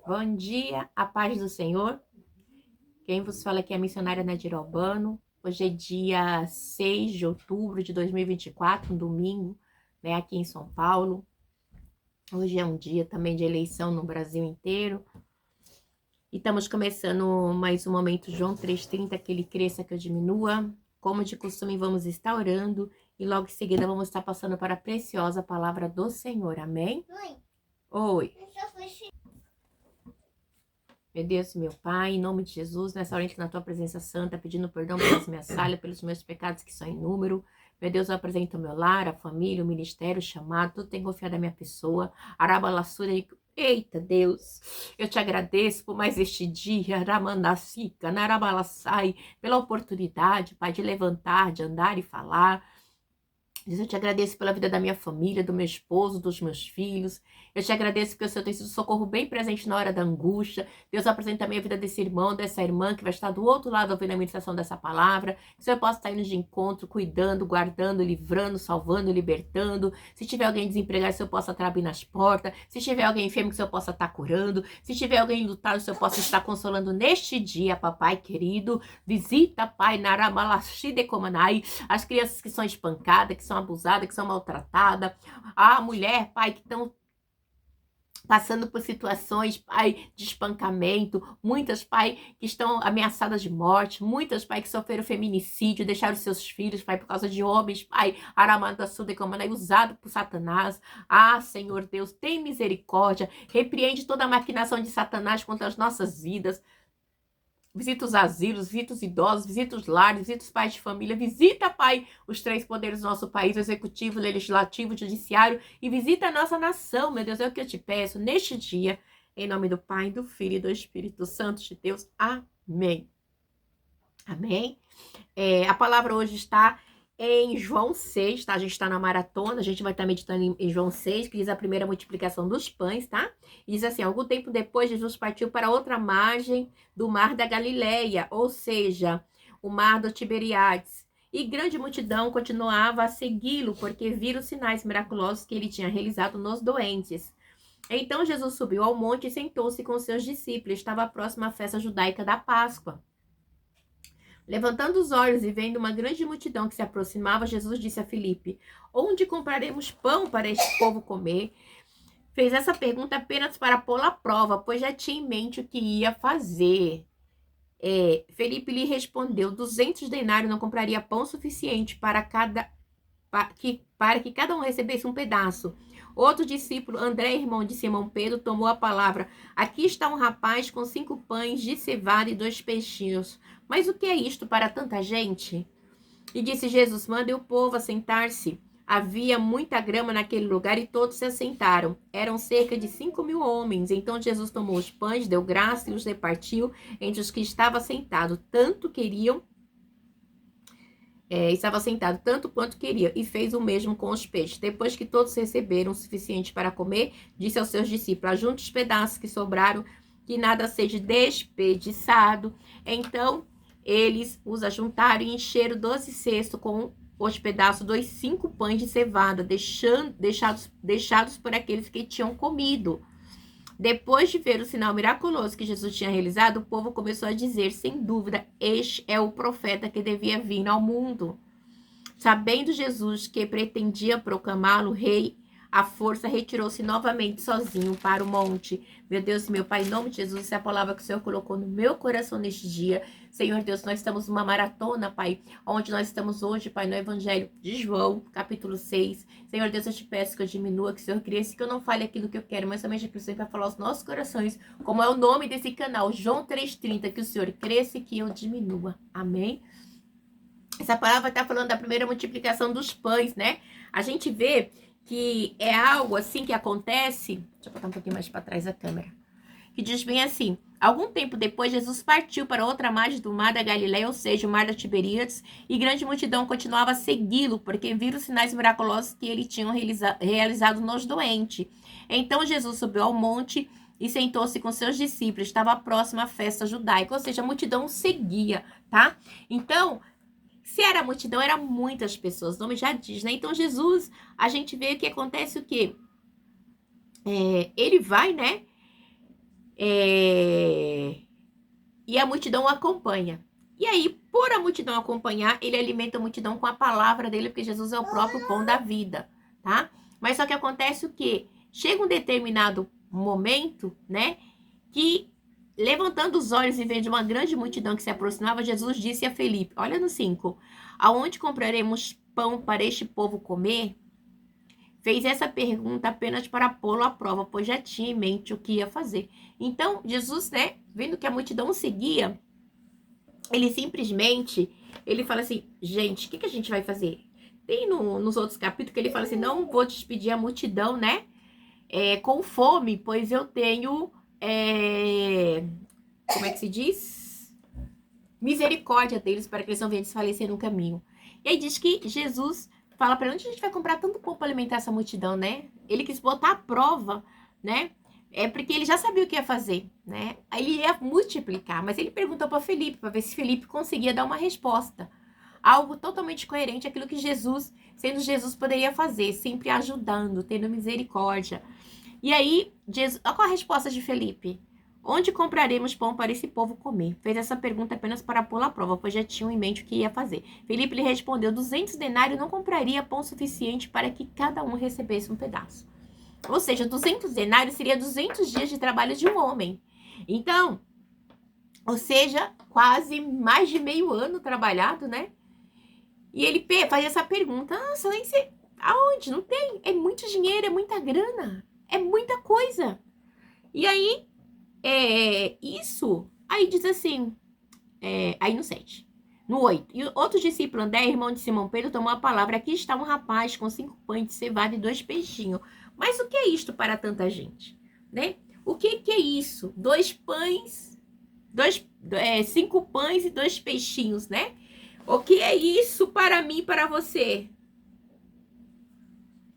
Bom dia, a paz do Senhor. Quem vos fala aqui é a missionária Nadira Albano. Hoje é dia 6 de outubro de 2024, um domingo, né, aqui em São Paulo. Hoje é um dia também de eleição no Brasil inteiro. E estamos começando mais um momento João 3,30, que ele cresça, que eu diminua. Como de costume, vamos estar orando e logo em seguida vamos estar passando para a preciosa palavra do Senhor. Amém? Mãe, Oi. eu só fui Meu Deus, meu Pai, em nome de Jesus, nessa hora entra na tua presença santa, pedindo perdão pelas minhas falhas, pelos meus pecados que são em número. Meu Deus, eu apresento o meu lar, a família, o ministério, o chamado, tudo tem confiado na minha pessoa. Arabalassura, eita Deus, eu te agradeço por mais este dia, Aramandacica, Narabalassai, pela oportunidade, Pai, de levantar, de andar e falar. Deus, eu te agradeço pela vida da minha família, do meu esposo, dos meus filhos. Eu te agradeço porque o Senhor tem sido socorro bem presente na hora da angústia. Deus, apresenta também a vida desse irmão, dessa irmã que vai estar do outro lado ouvindo a ministração dessa palavra. Que o Senhor possa estar indo de encontro, cuidando, guardando, livrando, salvando, libertando. Se tiver alguém desempregado, que o Senhor possa estar abrindo as portas. Se tiver alguém enfermo, que o Senhor possa estar curando. Se tiver alguém lutado, que o Senhor possa estar consolando neste dia, papai querido. Visita, Pai, Naramalashi Comanai, as crianças que são espancadas, que são abusadas, que são maltratadas, a mulher, Pai, que estão passando por situações, Pai, de espancamento, muitas, Pai, que estão ameaçadas de morte, muitas, Pai, que sofreram feminicídio, deixaram seus filhos, Pai, por causa de homens, Pai, Aramadassudecomanai, usado por Satanás. Ah, Senhor Deus, tem misericórdia, repreende toda a maquinação de Satanás contra as nossas vidas. Visita os asilos, visita os idosos, visita os lares, visita os pais de família, visita, Pai, os três poderes do nosso país, o executivo, o legislativo, o judiciário, e visita a nossa nação, meu Deus, é o que eu te peço neste dia, em nome do Pai, do Filho e do Espírito Santo de Deus. Amém. Amém. A palavra hoje está em João 6, tá? A gente está na maratona, a gente vai estar meditando em João 6, que diz a primeira multiplicação dos pães, tá? E diz assim, algum tempo depois, Jesus partiu para outra margem do mar da Galileia, ou seja, o mar do Tiberíades. E grande multidão continuava a segui-lo, porque viram os sinais miraculosos que ele tinha realizado nos doentes. Então Jesus subiu ao monte e sentou-se com seus discípulos. Estava próxima à festa judaica da Páscoa. Levantando os olhos e vendo uma grande multidão que se aproximava, Jesus disse a Filipe, onde compraremos pão para este povo comer? Fez essa pergunta apenas para pô-la à prova, pois já tinha em mente o que ia fazer. Felipe lhe respondeu, 200 denários não compraria pão suficiente para que cada um recebesse um pedaço. Outro discípulo, André, irmão de Simão Pedro, tomou a palavra. Aqui está um rapaz com 5 pães de cevada e 2 peixinhos. Mas o que é isto para tanta gente? E disse Jesus, mande o povo assentar-se. Havia muita grama naquele lugar e todos se assentaram. Eram cerca de 5.000 homens. Então Jesus tomou os pães, deu graça e os repartiu entre os que estavam sentados. Estava sentado tanto quanto queria, e fez o mesmo com os peixes. Depois que todos receberam o suficiente para comer, disse aos seus discípulos, ajunte os pedaços que sobraram, que nada seja desperdiçado. Então, eles os ajuntaram e encheram 12 cestos com os pedaços dos 5 pães de cevada, deixados por aqueles que tinham comido. Depois de ver o sinal miraculoso que Jesus tinha realizado, o povo começou a dizer, sem dúvida, este é o profeta que devia vir ao mundo. Sabendo Jesus que pretendia proclamá-lo rei, a força retirou-se novamente sozinho para o monte. Meu Deus, meu Pai, em nome de Jesus, essa é a palavra que o Senhor colocou no meu coração neste dia. Senhor Deus, nós estamos numa maratona, Pai, onde nós estamos hoje, Pai, no Evangelho de João, capítulo 6. Senhor Deus, eu te peço que eu diminua, que o Senhor cresça, que eu não fale aquilo que eu quero, mas somente aquilo que o Senhor vai falar aos nossos corações, como é o nome desse canal, João 3,30, que o Senhor cresça e que eu diminua. Amém? Essa palavra está falando da primeira multiplicação dos pães, né? A gente vê que é algo assim que acontece. Deixa eu botar um pouquinho mais para trás a câmera. Que diz bem assim: algum tempo depois, Jesus partiu para outra margem do mar da Galileia, ou seja, o mar da Tiberíades, e grande multidão continuava a segui-lo, porque viram os sinais miraculosos que ele tinha realizado nos doentes. Então Jesus subiu ao monte e sentou-se com seus discípulos. Estava próxima à festa judaica, ou seja, a multidão seguia, tá? Então, se era multidão, eram muitas pessoas, o nome já diz, né? Então, Jesus, a gente vê que acontece o quê? Ele vai, né? E a multidão o acompanha. E aí, por a multidão acompanhar, ele alimenta a multidão com a palavra dele, porque Jesus é o próprio pão da vida, tá? Mas só que acontece o quê? Chega um determinado momento, né, que levantando os olhos e vendo uma grande multidão que se aproximava, Jesus disse a Felipe, olha no 5, aonde compraremos pão para este povo comer? Fez essa pergunta apenas para pô-lo à prova, pois já tinha em mente o que ia fazer. Então, Jesus, né, vendo que a multidão seguia, ele simplesmente, ele fala assim, gente, o que a gente vai fazer? Tem nos outros capítulos que ele fala assim, não vou despedir a multidão, né, com fome, pois eu tenho, como é que se diz? Misericórdia deles para que eles não venham desfalecer no caminho. E aí diz que Jesus fala para onde a gente vai comprar tanto pão para alimentar essa multidão, né? Ele quis botar à prova, né? Porque ele já sabia o que ia fazer, né? Aí ele ia multiplicar, mas ele perguntou para Felipe, para ver se Felipe conseguia dar uma resposta. Algo totalmente coerente àquilo que Jesus, sendo Jesus, poderia fazer, sempre ajudando, tendo misericórdia. E aí, Jesus, olha qual a resposta de Felipe. Onde compraremos pão para esse povo comer? Fez essa pergunta apenas para pô-lo à prova, pois já tinham em mente o que ia fazer. Felipe lhe respondeu, 200 denários não compraria pão suficiente para que cada um recebesse um pedaço. Ou seja, 200 denários seria 200 dias de trabalho de um homem. Então, ou seja, quase mais de meio ano trabalhado, né? E ele faz essa pergunta, excelência, aonde? Não tem. É muito dinheiro, é muita grana, é muita coisa. E aí, isso, aí diz assim, aí no 7. No 8. E outro discípulo, André, irmão de Simão Pedro, tomou a palavra. Aqui está um rapaz com 5 pães de cevada e 2 peixinhos. Mas o que é isto para tanta gente? Né? O que é isso? 2 pães, 5 pães e 2 peixinhos, né? O que é isso para mim e para você?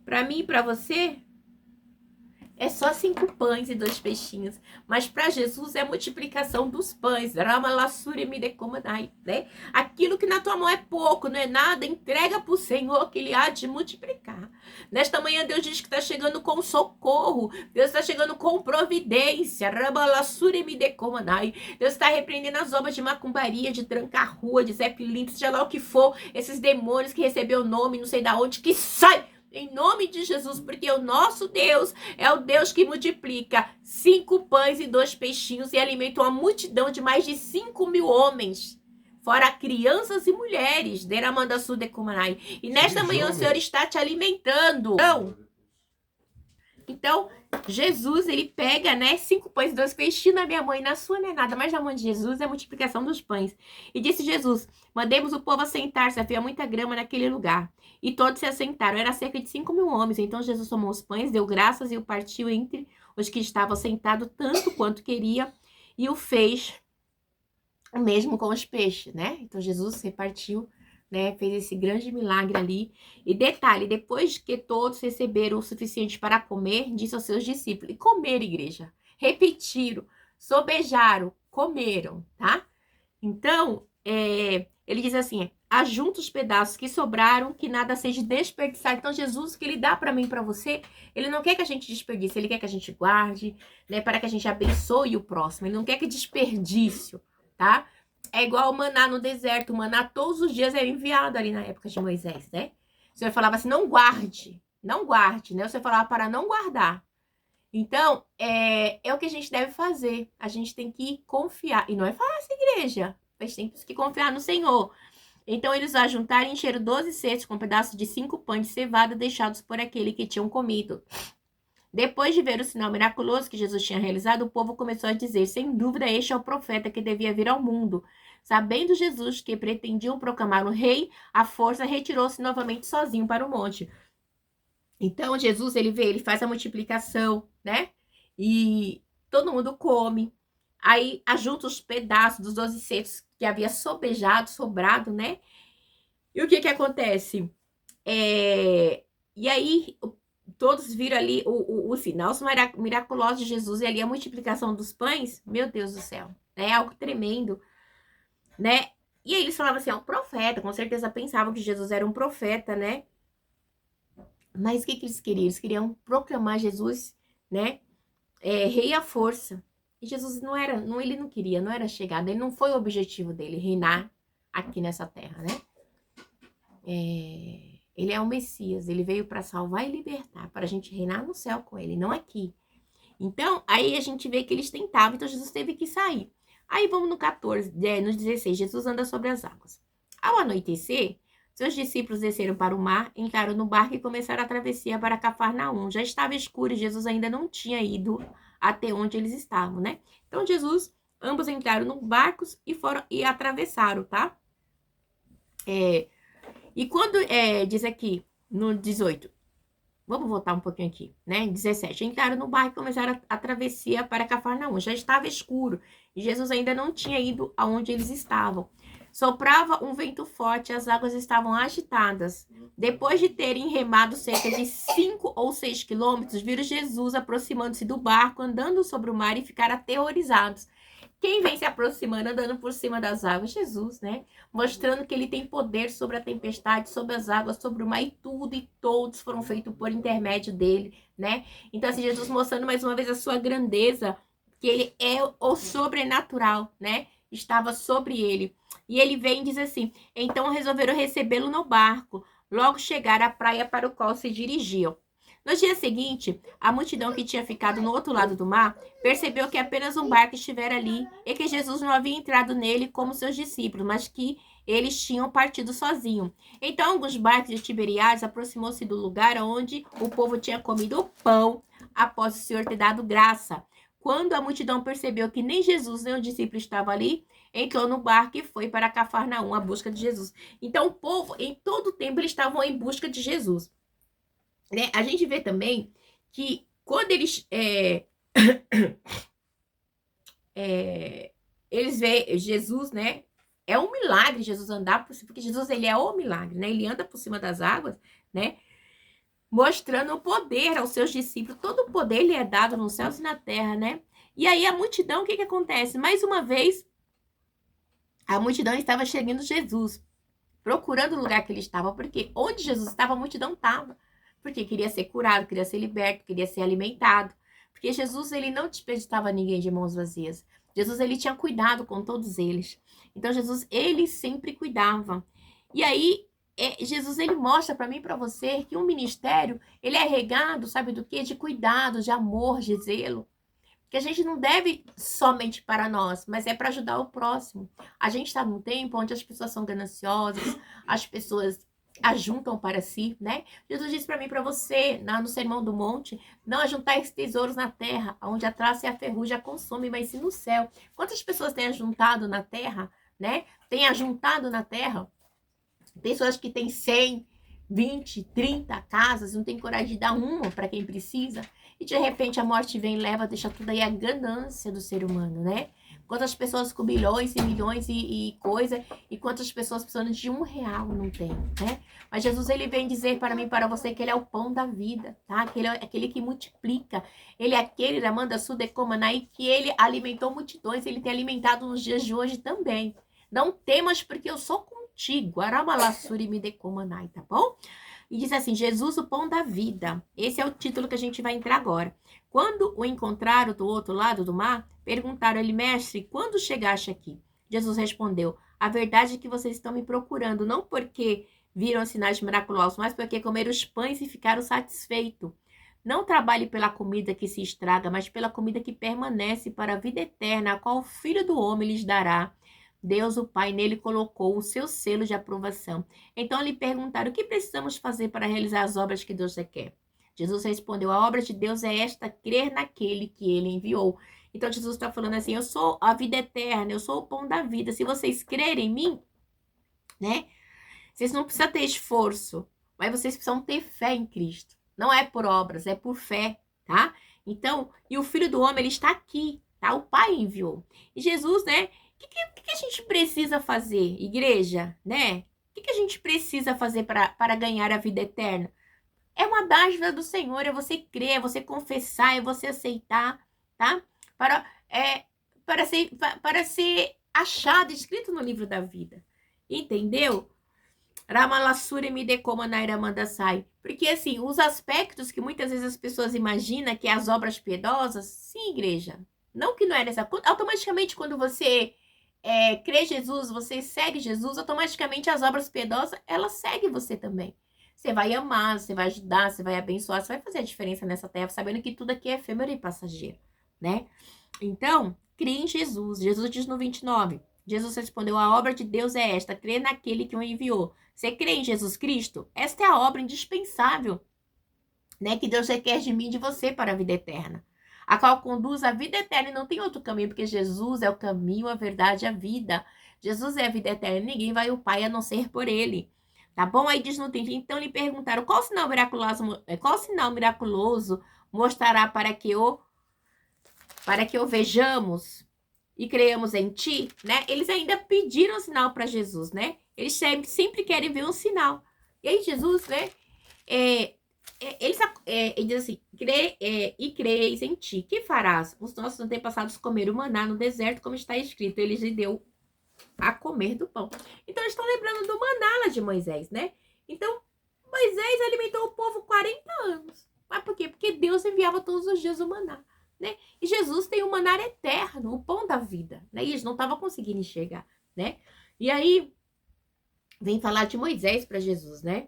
Para mim e para você? É só 5 pães e 2 peixinhos. Mas para Jesus é a multiplicação dos pães. Né? Aquilo que na tua mão é pouco, não é nada, entrega para o Senhor que Ele há de multiplicar. Nesta manhã Deus diz que está chegando com socorro. Deus está chegando com providência. Deus está repreendendo as obras de macumbaria, de trancar rua, de Zé Pilinto, seja lá o que for. Esses demônios que recebeu o nome, não sei da onde, que sai! Em nome de Jesus, porque o nosso Deus é o Deus que multiplica 5 pães e 2 peixinhos e alimenta uma multidão de mais de 5.000 homens, fora crianças e mulheres. E nesta manhã o Senhor está te alimentando. Então, Jesus, ele pega, né, 5 pães e 2 peixinhos. Na minha mãe, na sua não é nada, mas na mão de Jesus é a multiplicação dos pães. E disse Jesus, mandemos o povo assentar-se, havia muita grama naquele lugar. E todos se assentaram, era cerca de 5.000 homens. Então Jesus tomou os pães, deu graças e o partiu entre os que estavam sentados, tanto quanto queria, e o fez o mesmo com os peixes, né? Então Jesus repartiu, né, fez esse grande milagre ali. E detalhe, depois que todos receberam o suficiente para comer, disse aos seus discípulos, e comer, igreja, repetiram, sobejaram, comeram, tá? Então, ele diz assim, ajunta os pedaços que sobraram, que nada seja desperdiçado. Então, Jesus, o que ele dá para mim e para você, ele não quer que a gente desperdice, ele quer que a gente guarde, né, para que a gente abençoe o próximo, ele não quer que desperdício, tá? É igual o maná no deserto. O maná todos os dias era enviado ali na época de Moisés, né? O Senhor falava assim, não guarde, né? O Senhor falava para não guardar. Então, é o que a gente deve fazer. A gente tem que confiar. E não é fácil, igreja. Mas tem que confiar no Senhor. Então, eles ajuntaram e encheram 12 cestos com pedaços de 5 pães de cevada deixados por aquele que tinham comido. Depois de ver o sinal miraculoso que Jesus tinha realizado, o povo começou a dizer, sem dúvida, este é o profeta que devia vir ao mundo. Sabendo Jesus que pretendiam proclamar o rei, à força retirou-se novamente sozinho para o monte. Então, Jesus, ele faz a multiplicação, né? E todo mundo come. Aí, ajunta os pedaços dos 12 cestos que havia sobrado, né? E o que acontece? E aí, todos viram ali o sinal miraculoso de Jesus e ali a multiplicação dos pães. Meu Deus do céu, é algo tremendo, né? E aí eles falavam assim, um profeta, com certeza pensavam que Jesus era um profeta, né? Mas o que eles queriam? Eles queriam proclamar Jesus, né? Rei à força. E Jesus ele não queria, não era chegado, ele não foi o objetivo dele, reinar aqui nessa terra, né? Ele é o Messias, ele veio para salvar e libertar, para a gente reinar no céu com ele, não aqui. Então, aí a gente vê que eles tentavam, então Jesus teve que sair. Aí vamos no 14, no 16, Jesus anda sobre as águas. Ao anoitecer, seus discípulos desceram para o mar, entraram no barco e começaram a travessia para Cafarnaum. Já estava escuro e Jesus ainda não tinha ido até onde eles estavam, né? Então, ambos entraram no barco e atravessaram, tá? E quando diz aqui, no 18, vamos voltar um pouquinho aqui, né? 17. Entraram no barco e começaram a travessia para Cafarnaum. Já estava escuro e Jesus ainda não tinha ido aonde eles estavam. Soprava um vento forte, as águas estavam agitadas. Depois de terem remado cerca de 5 ou 6 quilômetros, viram Jesus aproximando-se do barco, andando sobre o mar e ficaram aterrorizados. Quem vem se aproximando, andando por cima das águas? Jesus, né? Mostrando que ele tem poder sobre a tempestade, sobre as águas, sobre o mar e tudo, e todos foram feitos por intermédio dele, né? Então, assim, Jesus mostrando mais uma vez a sua grandeza, que ele é o sobrenatural, né? Estava sobre ele. E ele vem e diz assim, então resolveram recebê-lo no barco. Logo chegaram à praia para o qual se dirigiam. No dia seguinte, a multidão que tinha ficado no outro lado do mar percebeu que apenas um barco estivera ali e que Jesus não havia entrado nele como seus discípulos, mas que eles tinham partido sozinhos. Então, alguns barcos de Tiberiades aproximou-se do lugar onde o povo tinha comido o pão após o Senhor ter dado graça. Quando a multidão percebeu que nem Jesus nem o discípulo estavam ali, entrou no barco e foi para Cafarnaum à busca de Jesus. Então, o povo, em todo o tempo, eles estavam em busca de Jesus. Né? A gente vê também que quando eles eles veem Jesus, né? É um milagre Jesus andar por cima, porque Jesus ele é o milagre, né? Ele anda por cima das águas, né? Mostrando o poder aos seus discípulos. Todo o poder lhe é dado nos céus e na terra, né? E aí a multidão, o que acontece? Mais uma vez, a multidão estava chegando Jesus, procurando o lugar que ele estava, porque onde Jesus estava, a multidão estava. Porque queria ser curado, queria ser liberto, queria ser alimentado. Porque Jesus, ele não desperdiçava ninguém de mãos vazias. Jesus, ele tinha cuidado com todos eles. Então, Jesus, ele sempre cuidava. E aí, Jesus, ele mostra para mim e para você que um ministério, ele é regado, sabe do quê? De cuidado, de amor, de zelo. Que a gente não deve somente para nós, mas é para ajudar o próximo. A gente está num tempo onde as pessoas são gananciosas, as pessoas ajuntam para si, né? Jesus disse para mim, para você, no Sermão do Monte, não ajuntais tesouros na terra, onde a traça e a ferrugem a consomem, mas sim no céu. Quantas pessoas têm ajuntado na terra, né? Tem ajuntado na terra? Pessoas que têm 100, 20, 30 casas, não tem coragem de dar uma para quem precisa. E de repente a morte vem e leva, deixa tudo aí a ganância do ser humano, né? Quantas pessoas com milhões e milhões e coisa, e quantas pessoas precisando de R$1 não tem, né? Mas Jesus, ele vem dizer para mim e para você que ele é o pão da vida, tá? Que ele é aquele que multiplica. Ele é aquele, Ramanda Sudecomanai, que ele alimentou multidões, ele tem alimentado nos dias de hoje também. Não temas, porque eu sou contigo. Aramalassuri me decomanai, tá bom? E diz assim, Jesus, o pão da vida. Esse é o título que a gente vai entrar agora. Quando o encontraram do outro lado do mar, perguntaram ele, mestre, quando chegaste aqui? Jesus respondeu, a verdade é que vocês estão me procurando, não porque viram sinais miraculosos, mas porque comeram os pães e ficaram satisfeitos. Não trabalhe pela comida que se estraga, mas pela comida que permanece para a vida eterna, a qual o Filho do Homem lhes dará. Deus, o Pai, nele colocou o seu selo de aprovação. Então lhe perguntaram, o que precisamos fazer para realizar as obras que Deus requer? Jesus respondeu, a obra de Deus é esta, crer naquele que ele enviou. Então Jesus está falando assim, eu sou a vida eterna, eu sou o pão da vida. Se vocês crerem em mim, né? Vocês não precisam ter esforço, mas vocês precisam ter fé em Cristo. Não é por obras, é por fé, tá? Então, e o Filho do Homem, ele está aqui, tá? O Pai enviou. E Jesus, né? O que a gente precisa fazer, igreja, né? O que a gente precisa fazer para ganhar a vida eterna? É uma dádiva do Senhor, é você crer, é você confessar, é você aceitar, tá? Para ser achado, escrito no livro da vida. Entendeu? Ramalassure me decoma na sai. Porque, assim, os aspectos que muitas vezes as pessoas imaginam que é as obras piedosas, sim, igreja, Não que não é nessa. Automaticamente, quando você crê em Jesus, você segue Jesus, automaticamente as obras piedosas, elas seguem você também. Você vai amar, você vai ajudar, você vai abençoar, você vai fazer a diferença nessa terra, sabendo que tudo aqui é efêmero e passageiro, né? Então, crê em Jesus. Jesus diz no 29. Jesus respondeu, a obra de Deus é esta, crê naquele que o enviou. Você crê em Jesus Cristo? Esta é a obra indispensável, né, que Deus requer de mim e de você para a vida eterna, a qual conduz à vida eterna e não tem outro caminho, porque Jesus é o caminho, a verdade e a vida. Jesus é a vida eterna, ninguém vai ao Pai a não ser por ele. Tá bom? Aí diz no 30, então lhe perguntaram, qual sinal miraculoso mostrará para que o vejamos e creiamos em ti, né? Eles ainda pediram um sinal para Jesus, né? Eles sempre querem ver um sinal. E aí Jesus, né? Ele diz assim, e creis em ti, que farás? Os nossos antepassados comeram maná no deserto, como está escrito, eles lhe deu a comer do pão. Então eles estão lembrando do maná lá de Moisés, né? Então, Moisés alimentou o povo 40 anos. Mas por quê? Porque Deus enviava todos os dias o maná, né? E Jesus tem o maná eterno, o pão da vida, né? E eles não estavam conseguindo enxergar, né? E aí, vem falar de Moisés para Jesus, né?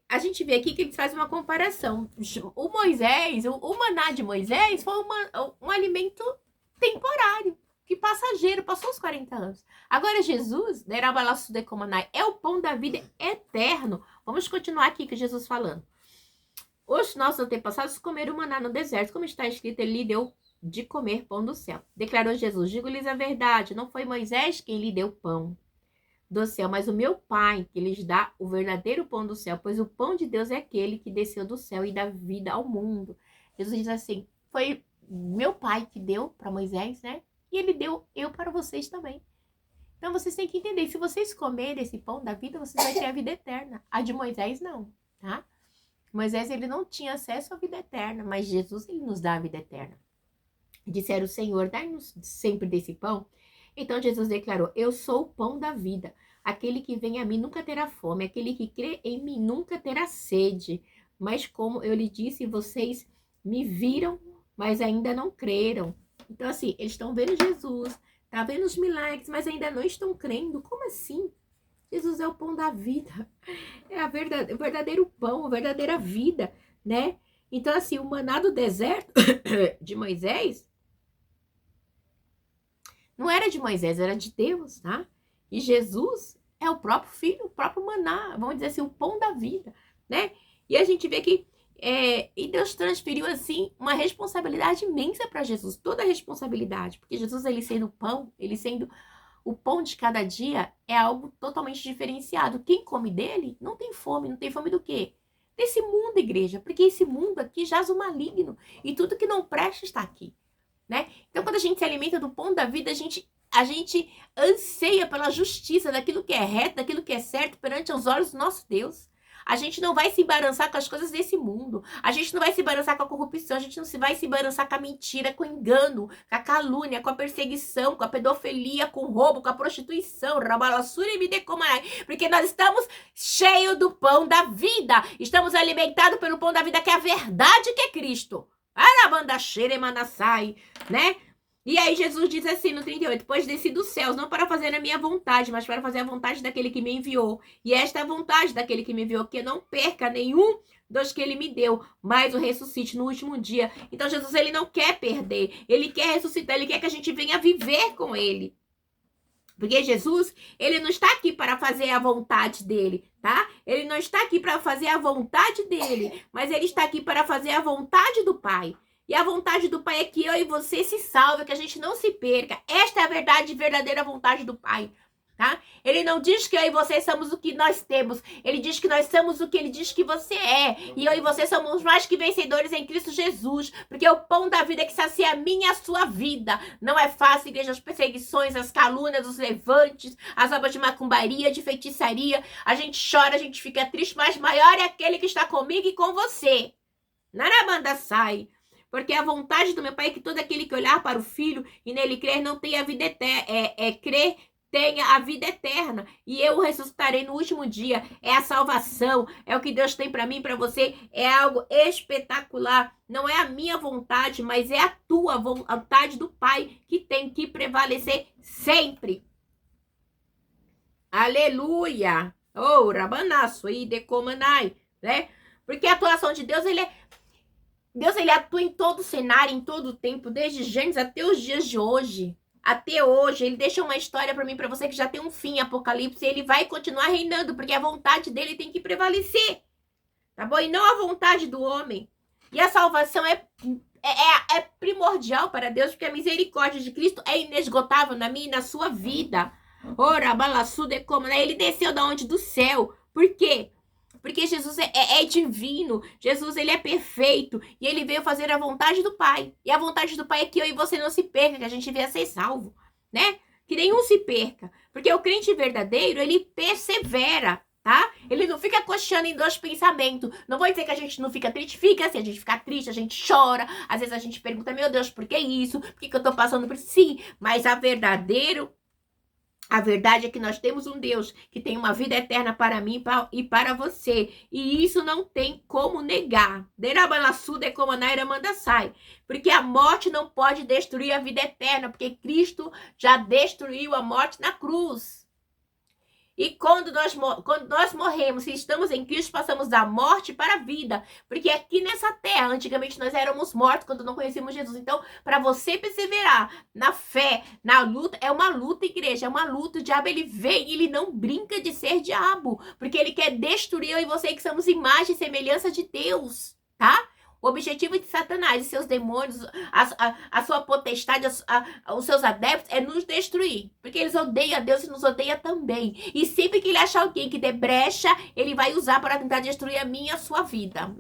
A gente vê aqui que eles fazem uma comparação. O Moisés, o maná de Moisés foi um alimento temporário, que passageiro, passou os 40 anos. Agora Jesus, é o pão da vida eterno. Vamos continuar aqui com Jesus falando. Os nossos antepassados comeram maná no deserto, como está escrito, ele lhe deu de comer pão do céu. Declarou Jesus, digo-lhes a verdade, não foi Moisés quem lhe deu pão do céu, mas o meu Pai, que lhes dá o verdadeiro pão do céu, pois o pão de Deus é aquele que desceu do céu e dá vida ao mundo. Jesus diz assim, foi meu Pai que deu para Moisés, né? E ele deu eu para vocês também. Então vocês têm que entender, se vocês comerem esse pão da vida, vocês vão ter a vida eterna. A de Moisés não, tá? Moisés, ele não tinha acesso à vida eterna, mas Jesus, ele nos dá a vida eterna. Disseram, Senhor, dai-nos sempre desse pão. Então Jesus declarou, eu sou o pão da vida. Aquele que vem a mim nunca terá fome, aquele que crê em mim nunca terá sede. Mas como eu lhe disse, vocês me viram, mas ainda não creram. Então assim, eles estão vendo Jesus, tá vendo os milagres, mas ainda não estão crendo. Como assim? Jesus é o pão da vida, é o verdadeiro pão, a verdadeira vida, né? Então assim, o maná do deserto de Moisés não era de Moisés, era de Deus, tá? E Jesus é o próprio filho, o próprio maná, vamos dizer assim, o pão da vida, né? E a gente vê que e Deus transferiu, assim, uma responsabilidade imensa para Jesus, toda a responsabilidade, porque Jesus, ele sendo o pão, ele sendo o pão de cada dia, é algo totalmente diferenciado. Quem come dele não tem fome. Não tem fome do quê? Desse mundo, igreja, porque esse mundo aqui jaz o maligno e tudo que não presta está aqui, né? Então, quando a gente se alimenta do pão da vida, a gente anseia pela justiça, daquilo que é reto, daquilo que é certo perante os olhos do nosso Deus. A gente não vai se embaraçar com as coisas desse mundo. A gente não vai se embaraçar com a corrupção. A gente não vai se embaraçar com a mentira, com o engano, com a calúnia, com a perseguição, com a pedofilia, com o roubo, com a prostituição. Rabalassura e midecomai. Porque nós estamos cheios do pão da vida. Estamos alimentados pelo pão da vida, que é a verdade, que é Cristo. Arabandaxere manassai, né? E aí Jesus diz assim no 38, pois desci dos céus, não para fazer a minha vontade, mas para fazer a vontade daquele que me enviou. E esta é a vontade daquele que me enviou, que eu não perca nenhum dos que ele me deu, mas o ressuscite no último dia. Então Jesus, ele não quer perder, ele quer ressuscitar, ele quer que a gente venha viver com ele. Porque Jesus, ele não está aqui para fazer a vontade dele, tá? Ele não está aqui para fazer a vontade dele, mas ele está aqui para fazer a vontade do Pai. E a vontade do Pai é que eu e você se salve, que a gente não se perca. Esta é a verdade, verdadeira vontade do Pai, tá? Ele não diz que eu e você somos o que nós temos. Ele diz que nós somos o que ele diz que você é. E eu e você somos mais que vencedores em Cristo Jesus. Porque é o pão da vida que sacia a minha e a sua vida. Não é fácil, igreja, as perseguições, as calúnias, os levantes, as obras de macumbaria, de feitiçaria. A gente chora, a gente fica triste, mas maior é aquele que está comigo e com você. Narabanda sai. Porque a vontade do meu Pai é que todo aquele que olhar para o Filho e nele crer não tenha vida eterna, crer tenha a vida eterna e eu ressuscitarei no último dia. É a salvação, é o que Deus tem para mim e para você, é algo espetacular. Não é a minha vontade, mas é a tua vontade do Pai que tem que prevalecer sempre. Aleluia! Oh, rabanaço e decomanai, né? Porque a atuação de Deus, ele atua em todo cenário, em todo tempo, desde Gênesis até os dias de hoje. Até hoje, ele deixa uma história para mim, para você que já tem um fim, Apocalipse, e ele vai continuar reinando, porque a vontade dele tem que prevalecer, tá bom? E não a vontade do homem. E a salvação é primordial para Deus, porque a misericórdia de Cristo é inesgotável na minha e na sua vida. Ora, balassude como, né? Ele desceu da onde? Do céu. Por quê? Porque Jesus é divino, Jesus ele é perfeito e ele veio fazer a vontade do Pai. E a vontade do Pai é que eu e você não se perca, que a gente venha ser salvo, né? Que nenhum se perca. Porque o crente verdadeiro, ele persevera, tá? Ele não fica coxando em dois pensamentos. Não vou dizer que a gente não fica triste, fica. Se a gente fica triste, a gente chora. Às vezes a gente pergunta, meu Deus, por que isso? Por que eu tô passando por isso? Sim, mas a verdade é que nós temos um Deus que tem uma vida eterna para mim e para você. E isso não tem como negar. Porque a morte não pode destruir a vida eterna, porque Cristo já destruiu a morte na cruz. E quando nós morremos, se estamos em Cristo, passamos da morte para a vida. Porque aqui nessa terra, antigamente nós éramos mortos quando não conhecíamos Jesus. Então, para você perseverar na fé, na luta, é uma luta, igreja, é uma luta. O diabo, ele vem, ele não brinca de ser diabo. Porque ele quer destruir eu e você que somos imagem e semelhança de Deus, tá? O objetivo de Satanás e seus demônios, a sua potestade, os seus adeptos, é nos destruir. Porque eles odeiam a Deus e nos odeiam também. E sempre que ele achar alguém que dê brecha, ele vai usar para tentar destruir a minha e a sua vida.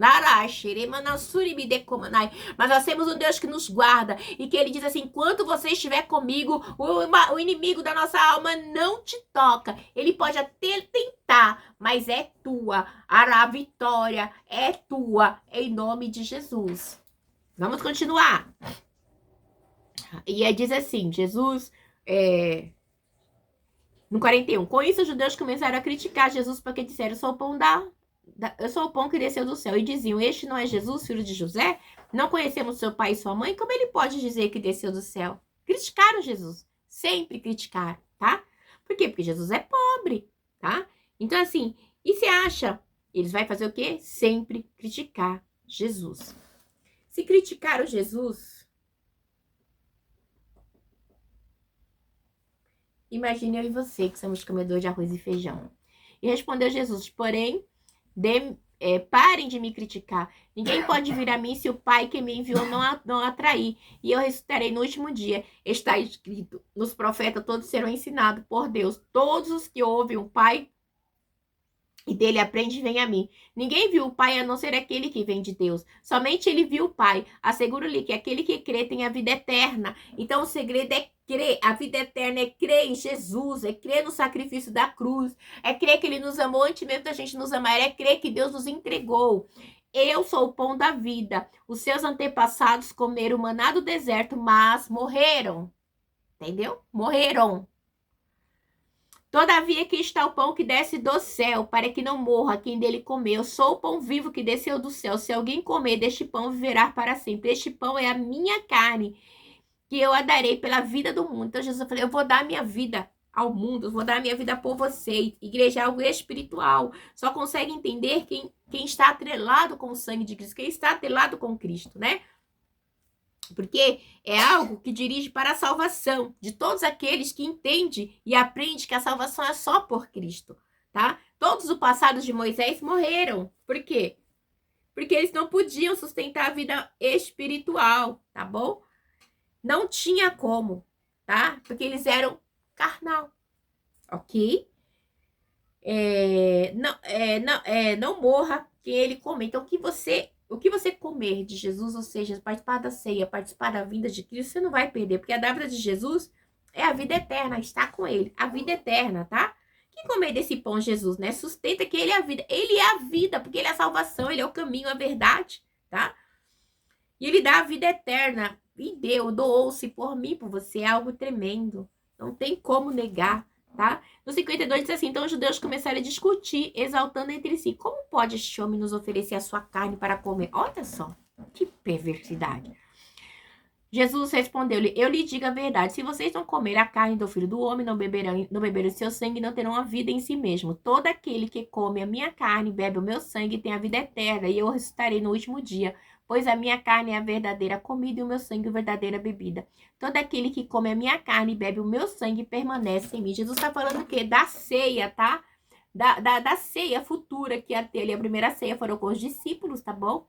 Mas nós temos um Deus que nos guarda e que ele diz assim, enquanto você estiver comigo, o inimigo da nossa alma não te toca. Ele pode até tentar, mas é tua. A vitória é tua, em nome de Jesus. Vamos continuar. E aí diz assim, Jesus, no 41, com isso os judeus começaram a criticar Jesus porque disseram, eu sou o pão que desceu do céu. E diziam, este não é Jesus, filho de José? Não conhecemos seu pai e sua mãe? Como ele pode dizer que desceu do céu? Criticaram Jesus, sempre criticaram, tá? Por quê? Porque Jesus é pobre, tá? Então assim, e você acha... Eles vão fazer o quê? Sempre criticar Jesus. Se criticaram Jesus, imagine eu e você que somos comedores de arroz e feijão. E respondeu Jesus, porém, parem de me criticar. Ninguém pode vir a mim se o Pai que me enviou não atrair. E eu ressuscitarei no último dia. Está escrito, nos profetas todos serão ensinados por Deus. Todos os que ouvem o Pai e dele aprende e vem a mim. Ninguém viu o Pai a não ser aquele que vem de Deus. Somente ele viu o Pai. Asseguro-lhe que aquele que crê tem a vida eterna. Então o segredo é crer. A vida eterna é crer em Jesus, é crer no sacrifício da cruz, é crer que ele nos amou antes mesmo da gente nos amar, é crer que Deus nos entregou. Eu sou o pão da vida. Os seus antepassados comeram maná do deserto, mas morreram. Entendeu? Morreram. Todavia aqui está o pão que desce do céu, para que não morra quem dele comer. Eu sou o pão vivo que desceu do céu. Se alguém comer deste pão, viverá para sempre. Este pão é a minha carne, que eu a darei pela vida do mundo. Então Jesus falou, eu vou dar a minha vida ao mundo, eu vou dar a minha vida por vocês. Igreja é algo espiritual. Só consegue entender quem está atrelado com o sangue de Cristo, quem está atrelado com Cristo, né? Porque é algo que dirige para a salvação de todos aqueles que entendem e aprendem que a salvação é só por Cristo, tá? Todos os passados de Moisés morreram. Por quê? Porque eles não podiam sustentar a vida espiritual, tá bom? Não tinha como, tá? Porque eles eram carnal, ok? Não morra quem ele comer. Então, o que você comer de Jesus, ou seja, participar da ceia, participar da vinda de Cristo, você não vai perder, porque a dávila de Jesus é a vida eterna, está com ele, a vida eterna, tá? Quem comer desse pão, Jesus, né? Sustenta que ele é a vida, porque ele é a salvação, ele é o caminho, a verdade, tá? E ele dá a vida eterna, e doou-se por mim, por você, é algo tremendo, não tem como negar, tá? No 52 diz assim, então os judeus começaram a discutir, exaltando entre si, como pode este homem nos oferecer a sua carne para comer? Olha só, que perversidade. Jesus respondeu-lhe, eu lhe digo a verdade, se vocês não comerem a carne do Filho do Homem, não beberem seu sangue, não terão a vida em si mesmo. Todo aquele que come a minha carne, bebe o meu sangue, tem a vida eterna, e eu ressuscitarei no último dia, pois a minha carne é a verdadeira comida e o meu sangue a verdadeira bebida. Todo aquele que come a minha carne e bebe o meu sangue permanece em mim. Jesus está falando o quê? Da ceia, tá? Da ceia futura que ia ter ali. A primeira ceia foram com os discípulos, tá bom?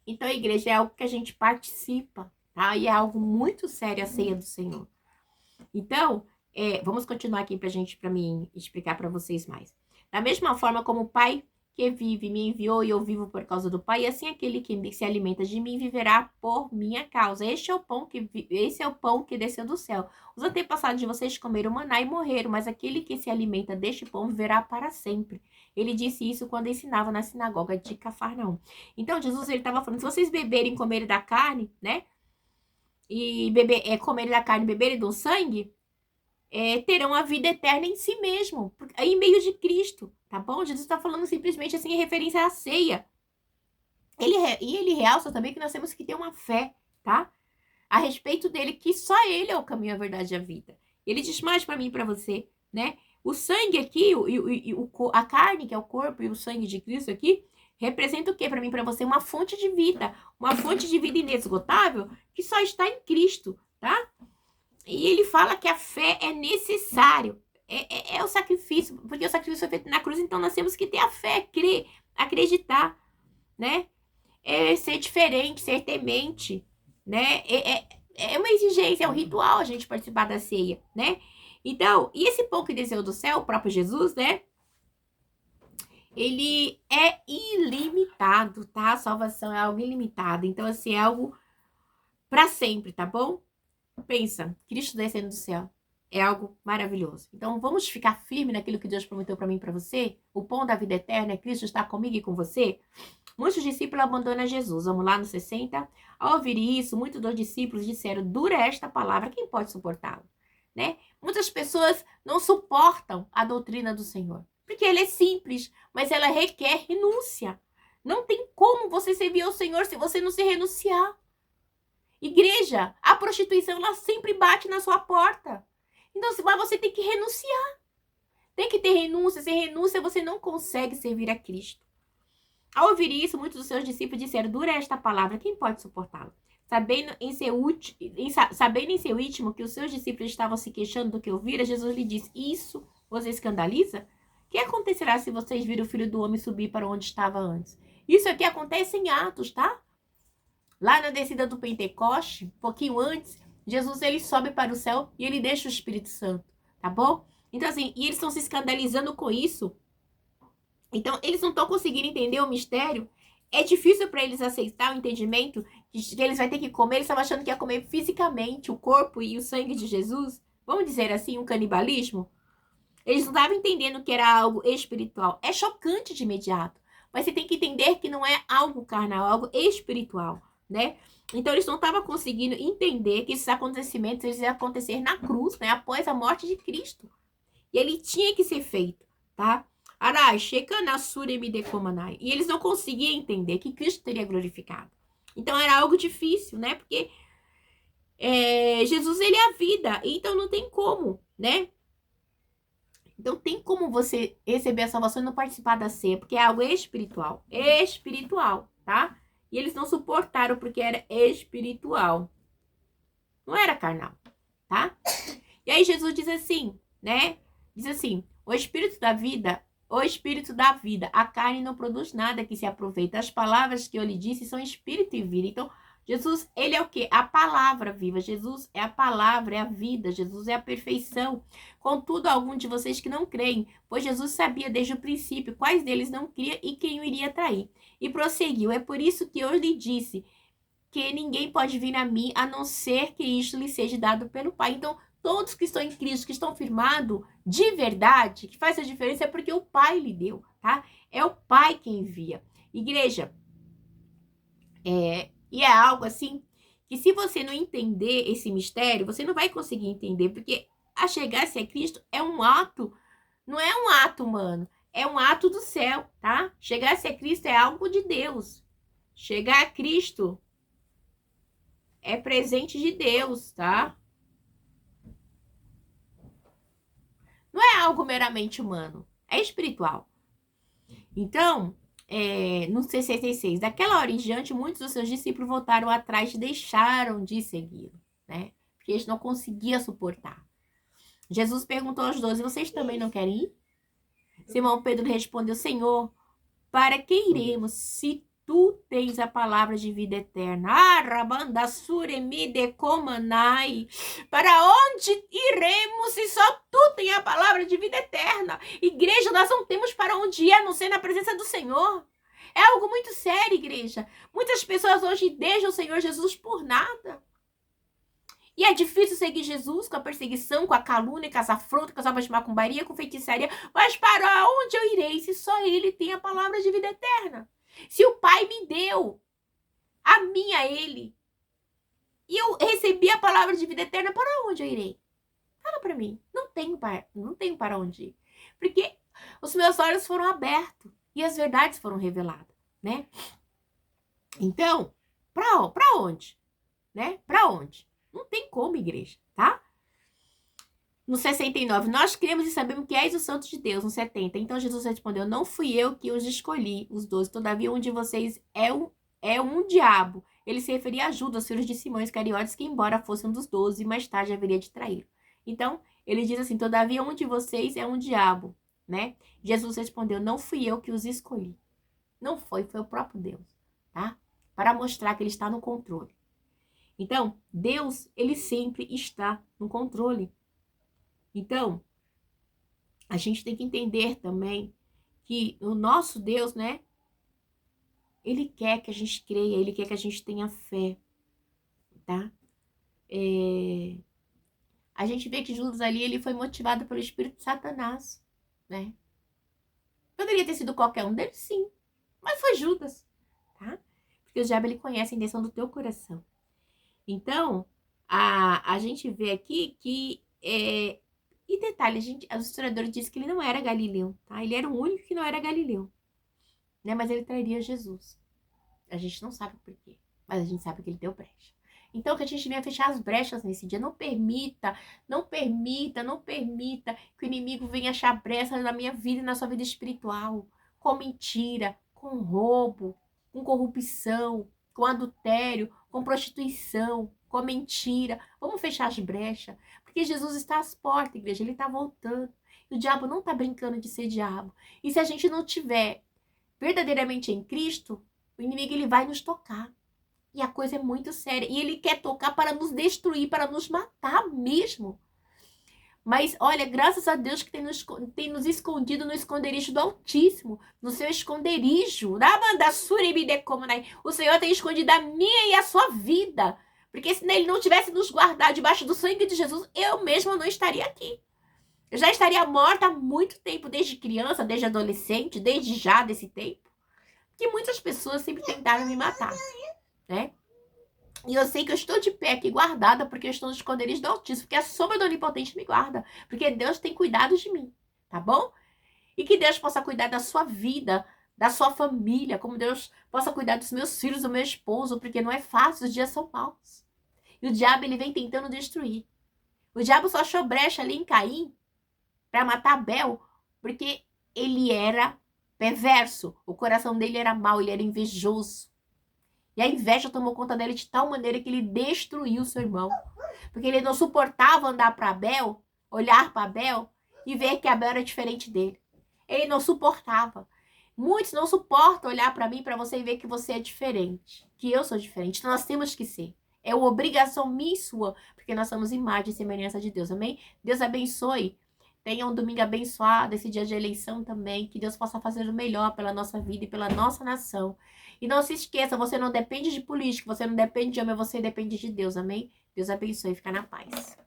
Então, a igreja é algo que a gente participa, tá? E é algo muito sério a ceia do Senhor. Então, vamos continuar aqui para mim explicar para vocês mais. Da mesma forma como o Pai que vive me enviou e eu vivo por causa do Pai, assim aquele que se alimenta de mim viverá por minha causa. Esse é o pão que desceu do céu. Os antepassados de vocês comeram maná e morreram, mas aquele que se alimenta deste pão viverá para sempre. Ele disse isso quando ensinava na sinagoga de Cafarnaum. Então, Jesus estava falando, se vocês beberem e comerem da carne, né? E comerem da carne e beberem do sangue, terão a vida eterna em si mesmo, em meio de Cristo, tá bom? Jesus está falando simplesmente assim em referência à ceia. Ele realça também que nós temos que ter uma fé, tá? A respeito dele, que só ele é o caminho, a verdade e a vida. Ele diz mais para mim e para você, né? O sangue aqui, a carne, que é o corpo, e o sangue de Cristo aqui, representa o quê para mim e para você? Uma fonte de vida inesgotável que só está em Cristo, tá? E ele fala que a fé é necessário. É o sacrifício, porque o sacrifício foi feito na cruz, então nós temos que ter a fé, crer, acreditar, né? Ser diferente, ser temente, né? É uma exigência, é um ritual a gente participar da ceia, né? Então, e esse pão que desceu do céu, o próprio Jesus, né? Ele é ilimitado, tá? A salvação é algo ilimitado. Então, assim, é algo para sempre, tá bom? Pensa, Cristo descendo do céu. É algo maravilhoso. Então, vamos ficar firme naquilo que Deus prometeu para mim e para você? O pão da vida eterna é Cristo estar comigo e com você? Muitos discípulos abandonam Jesus. Vamos lá no 60. Ao ouvir isso, muitos dos discípulos disseram, dura esta palavra, quem pode suportá-la? Né? Muitas pessoas não suportam a doutrina do Senhor, porque ela é simples, mas ela requer renúncia. Não tem como você servir ao Senhor se você não se renunciar. Igreja, a prostituição, ela sempre bate na sua porta. Então, mas você tem que renunciar. Tem que ter renúncia. Sem renúncia, você não consegue servir a Cristo. Ao ouvir isso, muitos dos seus discípulos disseram, dura esta palavra, quem pode suportá-la? Sabendo em seu íntimo que os seus discípulos estavam se queixando do que ouviram, Jesus lhe disse, isso os escandaliza? O que acontecerá se vocês virem o Filho do Homem subir para onde estava antes? Isso aqui acontece em Atos, tá? Lá na descida do Pentecoste, um pouquinho antes, Jesus ele sobe para o céu e ele deixa o Espírito Santo, tá bom? Então assim, e eles estão se escandalizando com isso. Então, eles não estão conseguindo entender o mistério. É difícil para eles aceitar o entendimento que eles vão ter que comer. Eles estavam achando que ia comer fisicamente o corpo e o sangue de Jesus. Vamos dizer assim, um canibalismo. Eles não estavam entendendo que era algo espiritual. É chocante de imediato. Mas você tem que entender que não é algo carnal, é algo espiritual, né? Então, eles não estavam conseguindo entender que esses acontecimentos eles iam acontecer na cruz, né? Após a morte de Cristo. E ele tinha que ser feito, tá? E eles não conseguiam entender que Cristo teria glorificado. Então era algo difícil, né? Porque Jesus, ele é a vida. Então não tem como, né? Então tem como você receber a salvação e não participar da ceia, porque é algo espiritual. Espiritual, tá? E eles não suportaram porque era espiritual. Não era carnal, tá? E aí Jesus diz assim, né? Diz assim, o espírito da vida, a carne não produz nada que se aproveita. As palavras que eu lhe disse são espírito e vida. Então, Jesus, ele é o quê? A palavra viva. Jesus é a palavra, é a vida. Jesus é a perfeição. Contudo, algum de vocês que não creem, pois Jesus sabia desde o princípio quais deles não cria e quem o iria trair. E prosseguiu, é por isso que eu lhe disse que ninguém pode vir a mim a não ser que isto lhe seja dado pelo Pai. Então, todos que estão em Cristo, que estão firmados de verdade, que faz a diferença é porque o Pai lhe deu, tá? É o Pai quem envia. Igreja, e é algo assim, que se você não entender esse mistério, você não vai conseguir entender, porque a chegar-se a Cristo é um ato, não é um ato humano, é um ato do céu, tá? Chegar-se a Cristo é algo de Deus. Chegar a Cristo é presente de Deus, tá? Não é algo meramente humano, é espiritual. Então, no 66, daquela hora em diante, muitos dos seus discípulos voltaram atrás e deixaram de segui-lo, né? Porque eles não conseguiam suportar. Jesus perguntou aos 12, vocês também não querem ir? Simão Pedro respondeu, Senhor, para que iremos se tu tens a palavra de vida eterna? Para onde iremos se só tu tens a palavra de vida eterna? Igreja, nós não temos para onde ir, a não ser na presença do Senhor. É algo muito sério, igreja. Muitas pessoas hoje deixam o Senhor Jesus por nada. E é difícil seguir Jesus com a perseguição, com a calúnia, com as afrontas, com as obras de macumbaria, com feitiçaria. Mas para onde eu irei se só Ele tem a palavra de vida eterna? Se o Pai me deu a mim, a Ele, e eu recebi a palavra de vida eterna, para onde eu irei? Fala para mim. Não tenho para onde ir. Porque os meus olhos foram abertos e as verdades foram reveladas, né? Então, para onde? Né? Para onde? Não tem como, igreja, tá? No 69, nós cremos e sabemos que és o Santo de Deus. No 70, então Jesus respondeu, não fui eu que os escolhi, os 12. Todavia, um de vocês é um diabo. Ele se referia a Judas, filho de Simão Iscariotes, que embora fosse um dos 12, mais tarde haveria de traí-lo. Então, ele diz assim, todavia, um de vocês é um diabo, né? Jesus respondeu, não fui eu que os escolhi. Não foi o próprio Deus, tá? Para mostrar que ele está no controle. Então, Deus, ele sempre está no controle. Então, a gente tem que entender também que o nosso Deus, né? Ele quer que a gente creia, ele quer que a gente tenha fé, tá? A gente vê que Judas ali, ele foi motivado pelo espírito de Satanás, né? Poderia ter sido qualquer um deles, sim. Mas foi Judas, tá? Porque o diabo, ele conhece a intenção do teu coração. Então, a gente vê aqui que, e detalhe, os historiadores dizem que ele não era galileu, tá? Ele era o único que não era galileu, né? Mas ele trairia Jesus. A gente não sabe por quê, mas a gente sabe que ele deu brecha. Então, que a gente venha fechar as brechas nesse dia. Não permita que o inimigo venha achar brecha na minha vida e na sua vida espiritual. Com mentira, com roubo, com corrupção, com adultério, com prostituição, com mentira. Vamos fechar as brechas. Porque Jesus está às portas, igreja. Ele está voltando. E o diabo não está brincando de ser diabo. E se a gente não tiver verdadeiramente em Cristo, o inimigo, ele vai nos tocar. E a coisa é muito séria. E ele quer tocar para nos destruir, para nos matar mesmo. Mas, olha, graças a Deus que tem nos escondido no esconderijo do Altíssimo, no seu esconderijo. O Senhor tem escondido a minha e a sua vida. Porque se Ele não tivesse nos guardado debaixo do sangue de Jesus, eu mesma não estaria aqui. Eu já estaria morta há muito tempo, desde criança, desde adolescente, desde já desse tempo. Que muitas pessoas sempre tentaram me matar, né? E eu sei que eu estou de pé aqui guardada porque eu estou nos esconderijos do Altíssimo, porque a sombra do Onipotente me guarda, porque Deus tem cuidado de mim, tá bom? E que Deus possa cuidar da sua vida, da sua família, como Deus possa cuidar dos meus filhos, do meu esposo, porque não é fácil, os dias são maus. E o diabo, ele vem tentando destruir. O diabo só achou brecha ali em Caim para matar Abel, porque ele era perverso, o coração dele era mau, ele era invejoso. E a inveja tomou conta dele de tal maneira que ele destruiu seu irmão. Porque ele não suportava andar para Abel, olhar para Abel e ver que Abel era diferente dele. Ele não suportava. Muitos não suportam olhar para mim, para você e ver que você é diferente. Que eu sou diferente. Então nós temos que ser. É uma obrigação minha e sua. Porque nós somos imagem e semelhança de Deus. Amém? Deus abençoe. Tenha um domingo abençoado, esse dia de eleição também. Que Deus possa fazer o melhor pela nossa vida e pela nossa nação. E não se esqueça, você não depende de político, você não depende de homem, você depende de Deus, amém? Deus abençoe e fica na paz.